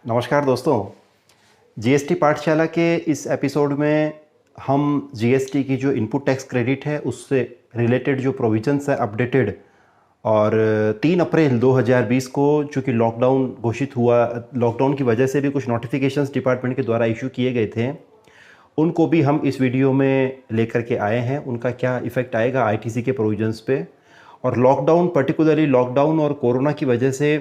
नमस्कार दोस्तों। जीएसटी पाठशाला के इस एपिसोड में हम जीएसटी की जो इनपुट टैक्स क्रेडिट है उससे रिलेटेड जो प्रोविजंस है अपडेटेड, और 3 अप्रैल 2020 को चूँकि लॉकडाउन घोषित हुआ, लॉकडाउन की वजह से भी कुछ नोटिफिकेशंस डिपार्टमेंट के द्वारा इशू किए गए थे, उनको भी हम इस वीडियो में लेकर के आए हैं। उनका क्या इफ़ेक्ट आएगा आईटीसी के प्रोविजंस पे, और लॉकडाउन, पर्टिकुलरली लॉकडाउन और कोरोना की वजह से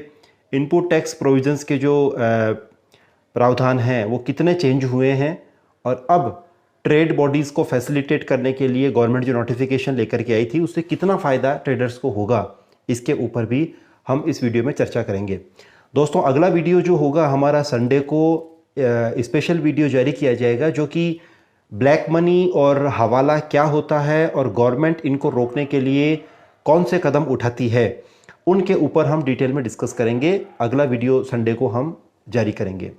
इनपुट टैक्स प्रोविजंस के जो प्रावधान हैं वो कितने चेंज हुए हैं, और अब ट्रेड बॉडीज़ को फैसिलिटेट करने के लिए गवर्नमेंट जो नोटिफिकेशन लेकर के आई थी उससे कितना फ़ायदा ट्रेडर्स को होगा, इसके ऊपर भी हम इस वीडियो में चर्चा करेंगे। दोस्तों, अगला वीडियो जो होगा हमारा संडे को स्पेशल वीडियो जारी किया जाएगा, जो कि ब्लैक मनी और हवाला क्या होता है और गवर्नमेंट इनको रोकने के लिए कौन से कदम उठाती है, उनके ऊपर हम डिटेल में डिस्कस करेंगे। अगला वीडियो संडे को हम जारी करेंगे।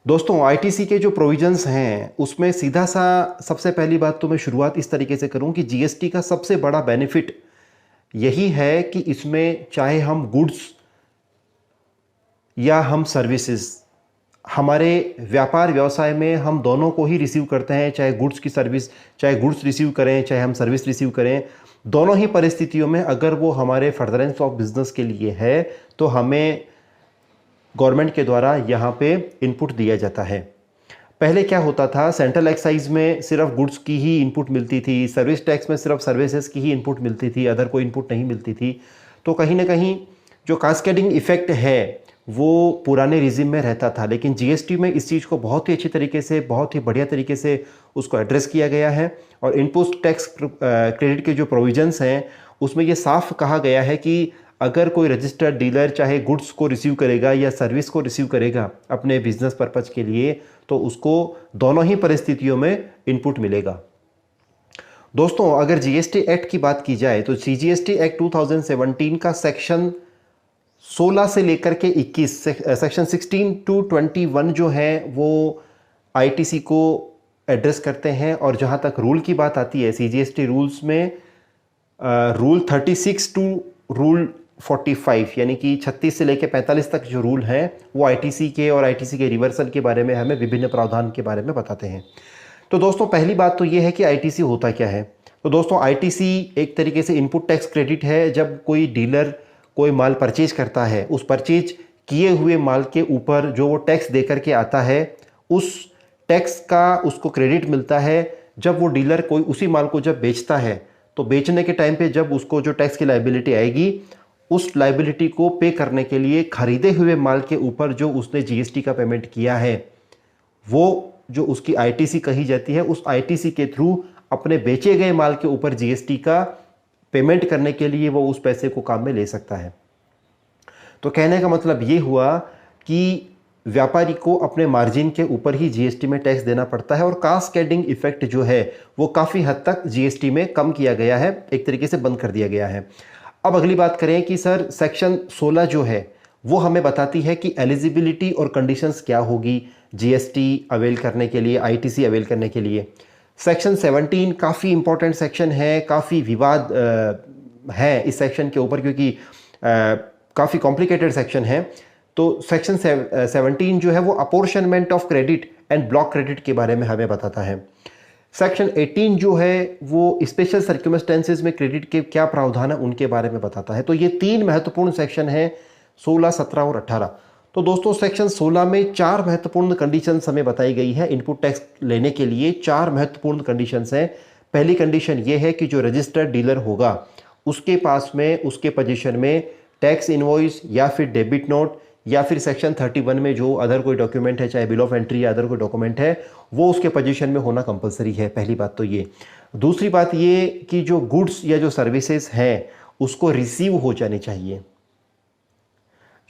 दोस्तों, आईटीसी के जो प्रोविजंस हैं उसमें सीधा सा सबसे पहली बात तो मैं शुरुआत इस तरीके से करूं कि जीएसटी का सबसे बड़ा बेनिफिट यही है कि इसमें चाहे हम गुड्स या हम सर्विसेज, हमारे व्यापार व्यवसाय में हम दोनों को ही रिसीव करते हैं, चाहे गुड्स की सर्विस, चाहे गुड्स रिसीव करें चाहे हम सर्विस रिसीव करें, दोनों ही परिस्थितियों में अगर वो हमारे फर्दरेंस ऑफ बिजनेस के लिए है तो हमें गवर्नमेंट के द्वारा यहाँ पे इनपुट दिया जाता है। पहले क्या होता था, सेंट्रल एक्साइज में सिर्फ गुड्स की ही इनपुट मिलती थी, सर्विस टैक्स में सिर्फ सर्विसेज की ही इनपुट मिलती थी, अदर कोई इनपुट नहीं मिलती थी। तो कहीं ना कहीं जो कास्केडिंग इफेक्ट है वो पुराने रिजिम में रहता था, लेकिन जीएसटी में इस चीज़ को बहुत ही अच्छी तरीके से, बहुत ही बढ़िया तरीके से उसको एड्रेस किया गया है। और इनपुट टैक्स क्रेडिट के जो प्रोविजंस हैं उसमें ये साफ कहा गया है कि अगर कोई रजिस्टर्ड डीलर चाहे गुड्स को रिसीव करेगा या सर्विस को रिसीव करेगा अपने बिजनेस पर्पज़ के लिए, तो उसको दोनों ही परिस्थितियों में इनपुट मिलेगा। दोस्तों, अगर जीएसटी एक्ट की बात की जाए तो सीजीएसटी एक्ट 2017 का सेक्शन 16 से लेकर के 21, सेक्शन 16 to 21 जो है वो आईटीसी को एड्रेस करते हैं। और जहाँ तक रूल की बात आती है, सीजीएसटी रूल्स में रूल 36 टू रूल 45 यानी कि 36 से लेकर 45 तक जो रूल हैं वो आईटीसी के और आईटीसी के रिवर्सल के बारे में हमें विभिन्न प्रावधान के बारे में बताते हैं। तो दोस्तों, पहली बात तो ये है कि आईटीसी होता क्या है। तो दोस्तों, आईटीसी एक तरीके से इनपुट टैक्स क्रेडिट है। जब कोई डीलर कोई माल परचेज करता है, उस परचेज किए हुए माल के ऊपर जो वो टैक्स दे करके आता है, उस टैक्स का उसको क्रेडिट मिलता है। जब वो डीलर कोई उसी माल को जब बेचता है तो बेचने के टाइम पे जब उसको जो टैक्स की लायबिलिटी आएगी, उस लायबिलिटी को पे करने के लिए खरीदे हुए माल के ऊपर जो उसने जीएसटी का पेमेंट किया है, वो जो उसकी आईटीसी कही जाती है, उस आईटीसी के थ्रू अपने बेचे गए माल के ऊपर जीएसटी का पेमेंट करने के लिए वो उस पैसे को काम में ले सकता है। तो कहने का मतलब ये हुआ कि व्यापारी को अपने मार्जिन के ऊपर ही जीएसटी में टैक्स देना पड़ता है, और कास्केडिंग इफेक्ट जो है वो काफ़ी हद तक जीएसटी में कम किया गया है, एक तरीके से बंद कर दिया गया है। अब अगली बात करें कि सर सेक्शन 16 जो है वो हमें बताती है कि एलिजिबिलिटी और कंडीशंस क्या होगी जीएसटी अवेल करने के लिए, आईटीसी अवेल करने के लिए। सेक्शन 17 काफ़ी इंपॉर्टेंट सेक्शन है, काफ़ी विवाद है इस सेक्शन के ऊपर, क्योंकि काफ़ी कॉम्प्लिकेटेड सेक्शन है। तो सेक्शन 17 जो है वो apportionment of credit and block credit के बारे में हमें बताता है। सेक्शन 18 जो है वो स्पेशल सर्क्यूमस्टेंसेस में क्रेडिट के क्या प्रावधान है उनके बारे में बताता है। तो ये 3 महत्वपूर्ण सेक्शन हैं, 16, 17 और 18। तो दोस्तों, सेक्शन 16 में 4 महत्वपूर्ण कंडीशंस हमें बताई गई है इनपुट टैक्स लेने के लिए। 4 महत्वपूर्ण कंडीशंस हैं। पहली कंडीशन ये है कि जो रजिस्टर्ड डीलर होगा उसके पास में, उसके पोजीशन में टैक्स इनवॉइस या फिर डेबिट नोट या फिर सेक्शन 31 में जो अदर कोई डॉक्यूमेंट है, चाहे बिल ऑफ एंट्री या अदर कोई डॉक्यूमेंट है, वो उसके पोजीशन में होना कंपलसरी है। पहली बात तो ये। दूसरी बात ये कि जो गुड्स या जो सर्विसेज हैं उसको रिसीव हो जानी चाहिए।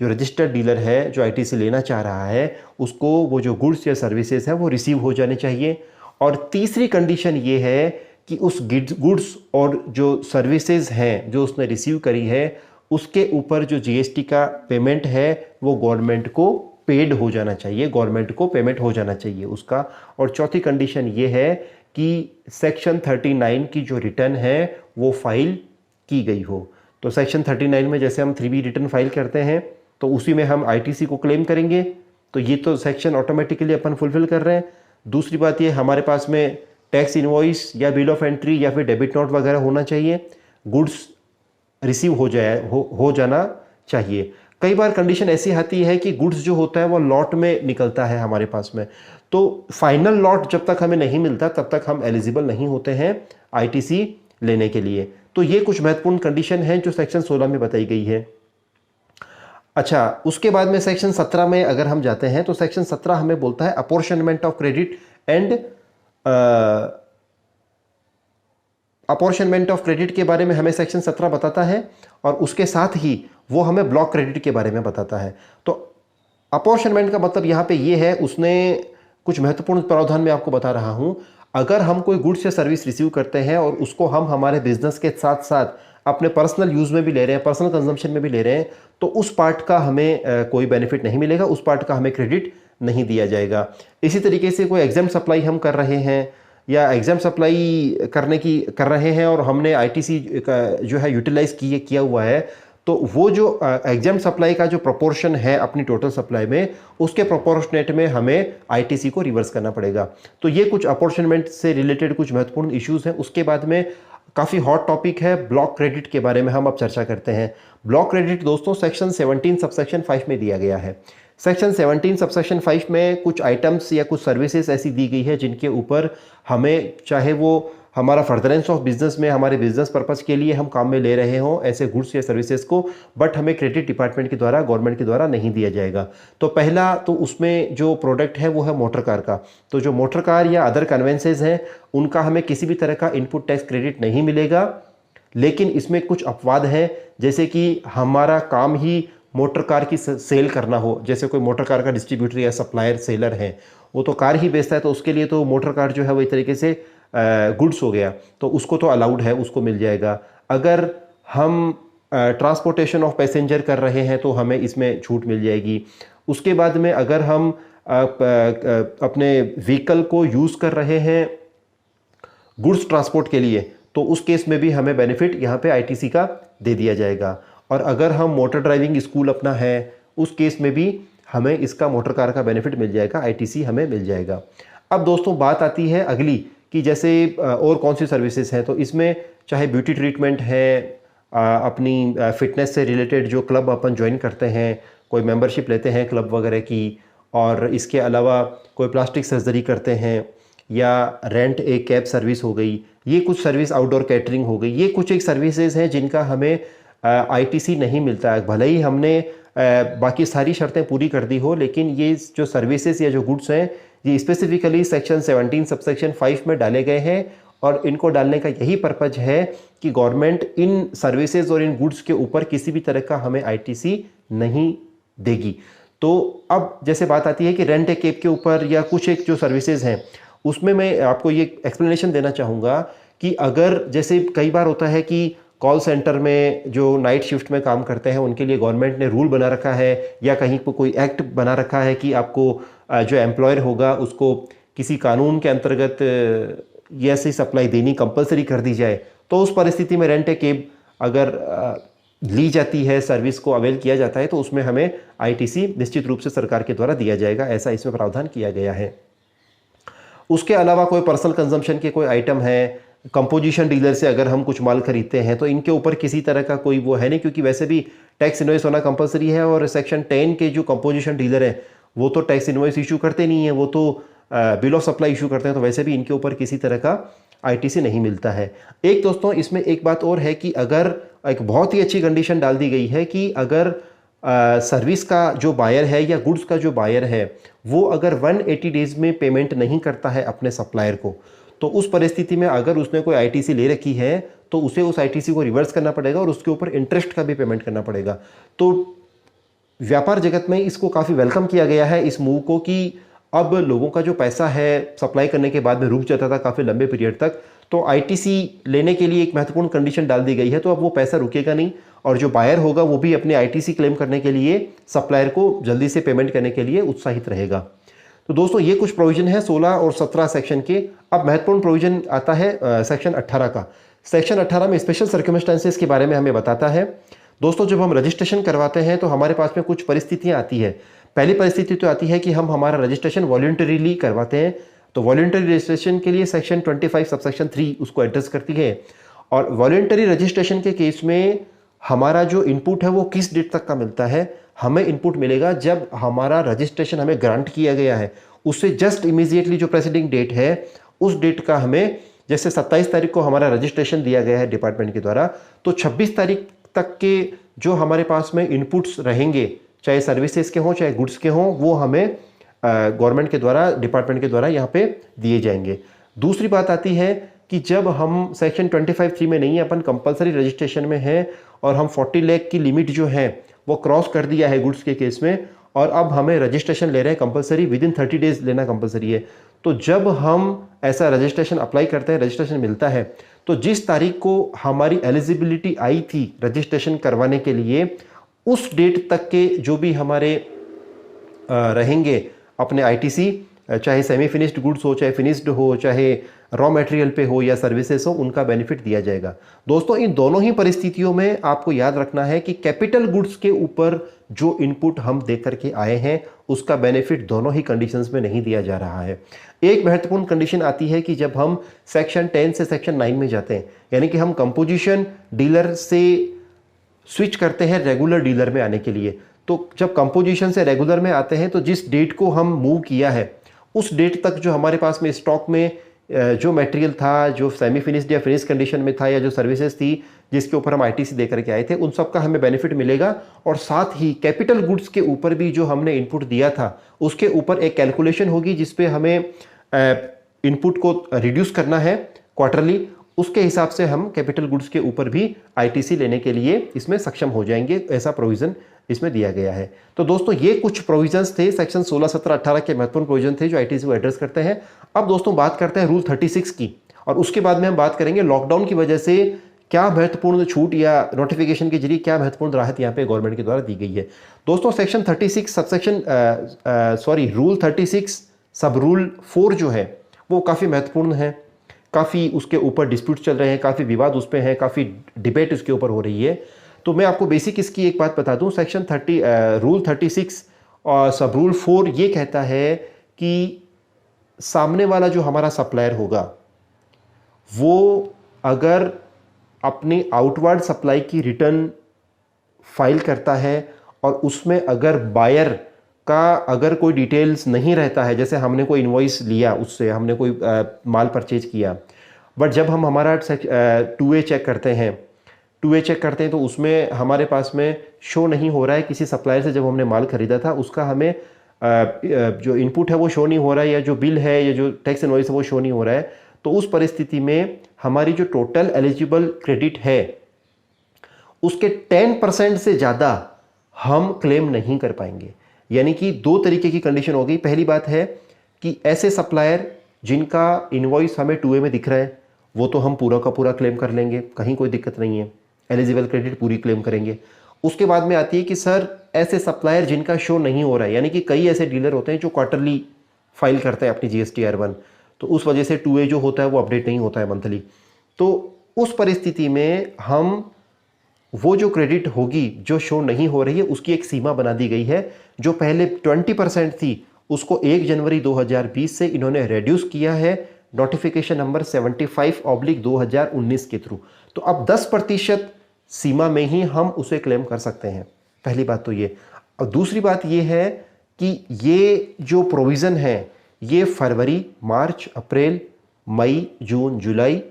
जो रजिस्टर्ड डीलर है जो आईटीसी लेना चाह रहा है उसको वो जो गुड्स या सर्विसेज हैं वो रिसीव हो जाने चाहिए। और तीसरी कंडीशन ये है कि उस गुड्स और जो सर्विसेज हैं जो उसने रिसीव करी है उसके ऊपर जो जीएसटी का पेमेंट है वो गवर्नमेंट को पेड हो जाना चाहिए, गवर्नमेंट को पेमेंट हो जाना चाहिए उसका। और चौथी कंडीशन ये है कि सेक्शन 39 की जो रिटर्न है वो फाइल की गई हो। तो सेक्शन 39 में जैसे हम 3B रिटर्न फाइल करते हैं तो उसी में हम आईटीसी को क्लेम करेंगे। तो ये तो सेक्शन ऑटोमेटिकली अपन फुलफिल कर रहे हैं। दूसरी बात ये, हमारे पास में टैक्स इनवॉइस या बिल ऑफ एंट्री या फिर डेबिट नोट वगैरह होना चाहिए, गुड्स रिसीव हो जाना चाहिए। कई बार कंडीशन ऐसी आती है कि गुड्स जो होता है वो लॉट में निकलता है हमारे पास में, तो फाइनल लॉट जब तक हमें नहीं मिलता तब तक हम एलिजिबल नहीं होते हैं आईटीसी लेने के लिए। तो ये कुछ महत्वपूर्ण कंडीशन है जो सेक्शन 16 में बताई गई है। अच्छा, उसके बाद में सेक्शन 17 में अगर हम जाते हैं तो सेक्शन 17 हमें बोलता है apportionment of credit and apportionment of credit के बारे में हमें सेक्शन 17 बताता है, और उसके साथ ही वो हमें ब्लॉक क्रेडिट के बारे में बताता है। तो अपॉर्शनमेंट का मतलब यहाँ पे ये है, उसने कुछ महत्वपूर्ण प्रावधान में आपको बता रहा हूँ। अगर हम कोई गुड्स या सर्विस रिसीव करते हैं और उसको हम हमारे बिजनेस के साथ साथ अपने पर्सनल यूज़ में भी ले रहे हैं, पर्सनल कंजम्पशन में भी ले रहे हैं, तो उस पार्ट का हमें कोई बेनिफिट नहीं मिलेगा, उस पार्ट का हमें क्रेडिट नहीं दिया जाएगा। इसी तरीके से कोई एग्जाम सप्लाई हम कर रहे हैं या एग्जाम सप्लाई कर रहे हैं और हमने आईटीसी का जो है यूटिलाइज किया हुआ है, तो वो जो एग्जाम सप्लाई का जो प्रोपोर्शन है अपनी टोटल सप्लाई में, उसके प्रोपोर्शनेट में हमें आईटीसी को रिवर्स करना पड़ेगा। तो ये कुछ अपॉर्चुनिमेंट से रिलेटेड कुछ महत्वपूर्ण इश्यूज हैं। उसके बाद में काफ़ी हॉट टॉपिक है ब्लॉक क्रेडिट के बारे में हम अब चर्चा करते हैं। ब्लॉक क्रेडिट दोस्तों सेक्शन 17 सबसेक्शन 5 में दिया गया है। सेक्शन 17 सबसेक्शन 5 में कुछ आइटम्स या कुछ सर्विसेज ऐसी दी गई है जिनके ऊपर हमें, चाहे वो हमारा फर्दरेंस ऑफ बिजनेस में हमारे बिजनेस पर्पस के लिए हम काम में ले रहे हों ऐसे गुड्स या सर्विसेज को, बट हमें क्रेडिट डिपार्टमेंट के द्वारा, गवर्नमेंट के द्वारा नहीं दिया जाएगा। तो पहला तो उसमें जो प्रोडक्ट है वो है मोटर कार का। तो जो मोटर कार या अदर कन्वेंसेज हैं उनका हमें किसी भी तरह का इनपुट टैक्स क्रेडिट नहीं मिलेगा। लेकिन इसमें कुछ अपवाद है, जैसे कि हमारा काम ही मोटर कार की सेल करना हो, जैसे कोई मोटर कार का डिस्ट्रीब्यूटर या सप्लायर सेलर है, वो तो कार ही बेचता है, तो उसके लिए तो मोटर कार जो है वो एक तरीके से गुड्स हो गया, तो उसको तो अलाउड है, उसको मिल जाएगा। अगर हम ट्रांसपोर्टेशन ऑफ पैसेंजर कर रहे हैं तो हमें इसमें छूट मिल जाएगी। उसके बाद में अगर हम अपने व्हीकल को यूज़ कर रहे हैं गुड्स ट्रांसपोर्ट के लिए, तो उस केस में भी हमें बेनिफिट यहाँ पे आईटीसी का दे दिया जाएगा। और अगर हम मोटर ड्राइविंग स्कूल अपना है, उस केस में भी हमें इसका मोटर कार का बेनिफिट मिल जाएगा, आईटीसी हमें मिल जाएगा। अब दोस्तों बात आती है अगली कि जैसे और कौन सी सर्विसेज हैं, तो इसमें चाहे ब्यूटी ट्रीटमेंट है, अपनी फिटनेस से रिलेटेड जो क्लब अपन ज्वाइन करते हैं, कोई मेंबरशिप लेते हैं क्लब वगैरह की, और इसके अलावा कोई प्लास्टिक सर्जरी करते हैं, या रेंट एक कैब सर्विस हो गई, ये कुछ सर्विस, आउटडोर कैटरिंग हो गई, ये कुछ एक सर्विसेज हैं जिनका हमें आईटीसी नहीं मिलता है। भले ही हमने बाकी सारी शर्तें पूरी कर दी हो, लेकिन ये जो सर्विसेज या जो गुड्स हैं ये स्पेसिफिकली सेक्शन 17 सबसेक्शन 5 में डाले गए हैं, और इनको डालने का यही पर्पज है कि गवर्नमेंट इन सर्विसेज और इन गुड्स के ऊपर किसी भी तरह का हमें आईटीसी नहीं देगी। तो अब जैसे बात आती है कि रेंट ए कैब के ऊपर या कुछ एक जो सर्विसेज हैं, उसमें मैं आपको ये एक्सप्लेनेशन देना चाहूँगा कि अगर जैसे कई बार होता है कि कॉल सेंटर में जो नाइट शिफ्ट में काम करते हैं उनके लिए गवर्नमेंट ने रूल बना रखा है, या कहीं पर कोई एक्ट बना रखा है कि आपको जो एम्प्लॉयर होगा उसको किसी कानून के अंतर्गत ये ऐसी सप्लाई देनी कंपलसरी कर दी जाए, तो उस परिस्थिति में रेंट ए कैब अगर ली जाती है, सर्विस को अवेल किया जाता है, तो उसमें हमें आईटीसी निश्चित रूप से सरकार के द्वारा दिया जाएगा, ऐसा इसमें प्रावधान किया गया है। उसके अलावा कोई पर्सनल कंजम्पशन के कोई आइटम है, कंपोजिशन डीलर से अगर हम कुछ माल खरीदते हैं, तो इनके ऊपर किसी तरह का कोई वो है नहीं, क्योंकि वैसे भी टैक्स इनवॉइस होना कंपलसरी है, और सेक्शन 10 के जो कंपोजिशन डीलर हैं वो तो टैक्स इनवॉइस इशू करते नहीं है, वो तो बिल ऑफ सप्लाई इशू करते हैं, तो वैसे भी इनके ऊपर किसी तरह का आईटीसी नहीं मिलता है। एक दोस्तों इसमें एक बात और है कि अगर एक बहुत ही अच्छी कंडीशन डाल दी गई है कि अगर सर्विस का जो बायर है या गुड्स का जो बायर है वो अगर 180 डेज में पेमेंट नहीं करता है अपने सप्लायर को, तो उस परिस्थिति में अगर उसने कोई आईटीसी ले रखी है तो उसे उस आईटीसी को रिवर्स करना पड़ेगा और उसके ऊपर इंटरेस्ट का भी पेमेंट करना पड़ेगा। तो व्यापार जगत में इसको काफ़ी वेलकम किया गया है इस मूव को, कि अब लोगों का जो पैसा है सप्लाई करने के बाद में रुक जाता था काफ़ी लंबे पीरियड तक, तो आईटीसी लेने के लिए एक महत्वपूर्ण कंडीशन डाल दी गई है, तो अब वो पैसा रुकेगा नहीं, और जो बायर होगा वो भी अपने आईटीसी क्लेम करने के लिए सप्लायर को जल्दी से पेमेंट करने के लिए उत्साहित रहेगा। तो दोस्तों ये कुछ प्रोविजन है 16 और 17 सेक्शन के। अब महत्वपूर्ण प्रोविजन आता है सेक्शन 18 का। सेक्शन 18 में स्पेशल सर्कमस्टेंसेस के बारे में हमें बताता है। दोस्तों जब हम रजिस्ट्रेशन करवाते हैं तो हमारे पास में कुछ परिस्थितियां आती है। पहली परिस्थिति तो आती है कि हम हमारा रजिस्ट्रेशन वॉलंटरीली करवाते हैं, तो वॉलंटरी रजिस्ट्रेशन के लिए सेक्शन 25 सबसेक्शन 3 उसको एड्रेस करती है। और वॉलंटरी रजिस्ट्रेशन के केस में हमारा जो इनपुट है वो किस डेट तक का मिलता है? हमें इनपुट मिलेगा जब हमारा रजिस्ट्रेशन हमें ग्रांट किया गया है, उससे जस्ट इमीडिएटली जो प्रेसिडिंग डेट है उस डेट का हमें, जैसे 27 तारीख को हमारा रजिस्ट्रेशन दिया गया है डिपार्टमेंट के द्वारा, तो 26 तारीख तक के जो हमारे पास में इनपुट्स रहेंगे, चाहे सर्विसेज के हों चाहे गुड्स के हों, वो हमें गवर्नमेंट के द्वारा, डिपार्टमेंट के द्वारा यहाँ पे दिए जाएंगे। दूसरी बात आती है कि जब हम सेक्शन 25(3) में नहीं है, अपन कंपलसरी रजिस्ट्रेशन में है और हम 40 लाख की लिमिट जो है वो क्रॉस कर दिया है गुड्स के केस में, और अब हमें रजिस्ट्रेशन ले रहे हैं कंपलसरी, विद इन 30 डेज लेना कंपलसरी है। तो जब हम ऐसा रजिस्ट्रेशन अप्लाई करते हैं, रजिस्ट्रेशन मिलता है, तो जिस तारीख को हमारी एलिजिबिलिटी आई थी रजिस्ट्रेशन करवाने के लिए, उस डेट तक के जो भी हमारे रहेंगे अपने आईटीसी, चाहे सेमी फिनिश्ड गुड्स हो, चाहे फिनिश्ड हो, चाहे रॉ मटेरियल पे हो या सर्विसेज हो, उनका बेनिफिट दिया जाएगा। दोस्तों इन दोनों ही परिस्थितियों में आपको याद रखना है कि कैपिटल गुड्स के ऊपर जो इनपुट हम दे करके आए हैं उसका बेनिफिट दोनों ही कंडीशंस में नहीं दिया जा रहा है। एक महत्वपूर्ण कंडीशन आती है कि जब हम सेक्शन 10 से सेक्शन 9 में जाते हैं, यानी कि हम कंपोजिशन डीलर से स्विच करते हैं रेगुलर डीलर में आने के लिए। तो जब कंपोजिशन से रेगुलर में आते हैं तो जिस डेट को हम मूव किया है उस डेट तक जो हमारे पास में स्टॉक में जो मटेरियल था, जो सेमी फिनिश्ड या फिनिश कंडीशन में था, या जो सर्विसेज थी जिसके ऊपर हम आईटीसी दे करके आए थे, उन सब का हमें बेनिफिट मिलेगा। और साथ ही कैपिटल गुड्स के ऊपर भी जो हमने इनपुट दिया था उसके ऊपर एक कैलकुलेशन होगी जिसपे हमें इनपुट को रिड्यूस करना है क्वार्टरली, उसके हिसाब से हम कैपिटल गुड्स के ऊपर भी आईटीसी लेने के लिए इसमें सक्षम हो जाएंगे। ऐसा प्रोविजन इसमें दिया गया है। तो दोस्तों ये कुछ प्रोविजंस थे, सेक्शन 16, 17, 18 के महत्वपूर्ण प्रोविजन थे जो आईटीसी को एड्रेस करते हैं। अब दोस्तों बात करते हैं रूल 36 की, और उसके बाद में हम बात करेंगे लॉकडाउन की वजह से क्या महत्वपूर्ण छूट या नोटिफिकेशन के जरिए क्या महत्वपूर्ण राहत यहाँ पे गवर्नमेंट के द्वारा दी गई है। दोस्तों सेक्शन 36 सबसेक्शन रूल 36 सब रूल 4 जो है वो काफ़ी महत्वपूर्ण है। काफ़ी उसके ऊपर डिस्प्यूट चल रहे हैं, काफ़ी विवाद उस पर है, काफ़ी डिबेट उसके ऊपर हो रही है। तो मैं आपको बेसिक इसकी एक बात बता दूं, सेक्शन रूल 36 और सब रूल 4 ये कहता है कि सामने वाला जो हमारा सप्लायर होगा वो अगर अपनी आउटवर्ड सप्लाई की रिटर्न फाइल करता है और उसमें अगर बायर का अगर कोई डिटेल्स नहीं रहता है, जैसे हमने कोई इनवॉइस लिया उससे, हमने कोई माल परचेज किया, बट जब हम हमारा 2A चेक करते हैं, 2A चेक करते हैं तो उसमें हमारे पास में शो नहीं हो रहा है किसी सप्लायर से जब हमने माल खरीदा था उसका हमें जो इनपुट है वो शो नहीं हो रहा है, या जो बिल है या जो टैक्स इनवॉइस है वो शो नहीं हो रहा है। तो उस परिस्थिति में हमारी जो टोटल एलिजिबल क्रेडिट है उसके 10% से ज़्यादा हम क्लेम नहीं कर पाएंगे। यानी कि दो तरीके की कंडीशन हो गई। पहली बात है कि ऐसे सप्लायर जिनका इनवॉइस हमें 2A में दिख रहा है वो तो हम पूरा का पूरा क्लेम कर लेंगे, कहीं कोई दिक्कत नहीं है, एलिजिबल क्रेडिट पूरी क्लेम करेंगे। उसके बाद में आती है कि सर ऐसे सप्लायर जिनका शो नहीं हो रहा है, यानी कि कई ऐसे डीलर होते हैं जो क्वार्टरली फाइल करते हैं अपनी GSTR1, तो उस वजह से 2A जो होता है वो अपडेट नहीं होता है मंथली। तो उस परिस्थिति में हम वो जो क्रेडिट होगी जो शो नहीं हो रही है उसकी एक सीमा बना दी गई है। जो पहले 20% थी उसको 1 जनवरी 2020 से इन्होंने रिड्यूस किया है नोटिफिकेशन नंबर 75/2019 के थ्रू। तो अब 10% सीमा में ही हम उसे क्लेम कर सकते हैं। पहली बात तो ये। और दूसरी बात ये है कि ये जो प्रोविज़न है ये फरवरी, मार्च, अप्रैल, मई, जून, जुलाई,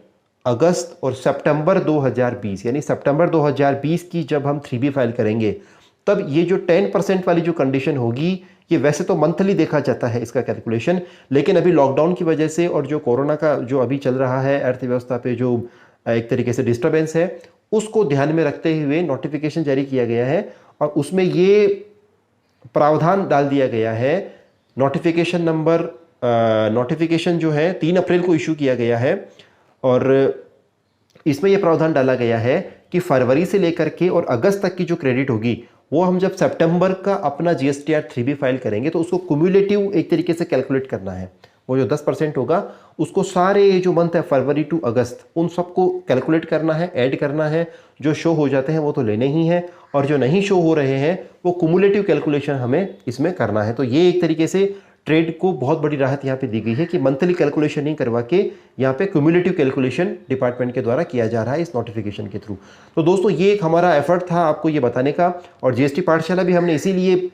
अगस्त और सितंबर 2020, यानी सितंबर 2020 की जब हम 3B फाइल करेंगे तब ये जो 10% वाली जो कंडीशन होगी, ये वैसे तो मंथली देखा जाता है इसका कैलकुलेशन, लेकिन अभी लॉकडाउन की वजह से और जो कोरोना का जो अभी चल रहा है अर्थव्यवस्था पे जो एक तरीके से डिस्टर्बेंस है उसको ध्यान में रखते हुए नोटिफिकेशन जारी किया गया है। और उसमें ये प्रावधान डाल दिया गया है, नोटिफिकेशन जो है 3 अप्रैल को इशू किया गया है, और इसमें यह प्रावधान डाला गया है कि फरवरी से लेकर के और अगस्त तक की जो क्रेडिट होगी वो हम जब सितंबर का अपना GSTR 3B फाइल करेंगे तो उसको क्यूमुलेटिव एक तरीके से कैलकुलेट करना है। वो जो 10% होगा उसको सारे जो मंथ है फरवरी टू अगस्त उन सबको कैलकुलेट करना है, ऐड करना है। जो शो हो जाते हैं वो तो लेने ही हैं, और जो नहीं शो हो रहे हैं वो कुमुलेटिव कैलकुलेशन हमें इसमें करना है। तो ये एक तरीके से ट्रेड को बहुत बड़ी राहत यहाँ पे दी गई है कि मंथली कैलकुलेशन नहीं करवा के यहाँ पे क्यूमुलेटिव कैलकुलेशन डिपार्टमेंट के द्वारा किया जा रहा है इस नोटिफिकेशन के थ्रू। तो दोस्तों ये एक हमारा एफर्ट था आपको ये बताने का, और जीएसटी पाठशाला भी हमने इसीलिए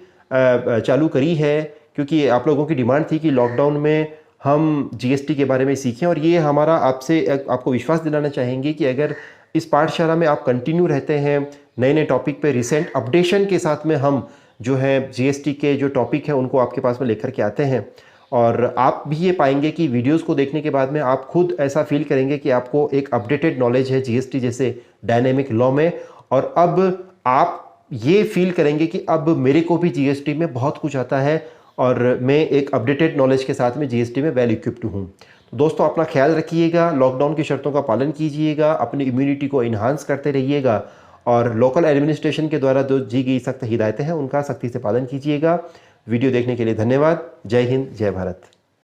चालू करी है क्योंकि आप लोगों की डिमांड थी कि लॉकडाउन में हम जीएसटी के बारे में सीखें। और ये हमारा आपको विश्वास दिलाना चाहेंगे कि अगर इस पाठशाला में आप कंटिन्यू रहते हैं, नए नए टॉपिक पे रिसेंट अपडेशन के साथ में हम जो है जीएसटी के जो टॉपिक हैं उनको आपके पास में लेकर के आते हैं, और आप भी ये पाएंगे कि वीडियोस को देखने के बाद में आप खुद ऐसा फील करेंगे कि आपको एक अपडेटेड नॉलेज है जीएसटी जैसे डायनेमिक लॉ में। और अब आप ये फील करेंगे कि अब मेरे को भी जीएसटी में बहुत कुछ आता है और मैं एक अपडेटेड नॉलेज के साथ में जीएसटी में वेल इक्विप्ड हूँ। तो दोस्तों अपना ख्याल रखिएगा, लॉकडाउन की शर्तों का पालन कीजिएगा, अपनी इम्यूनिटी को इन्हांस करते रहिएगा, और लोकल एडमिनिस्ट्रेशन के द्वारा जो दी गई सख्त हिदायतें हैं उनका सख्ती से पालन कीजिएगा। वीडियो देखने के लिए धन्यवाद। जय हिंद, जय भारत।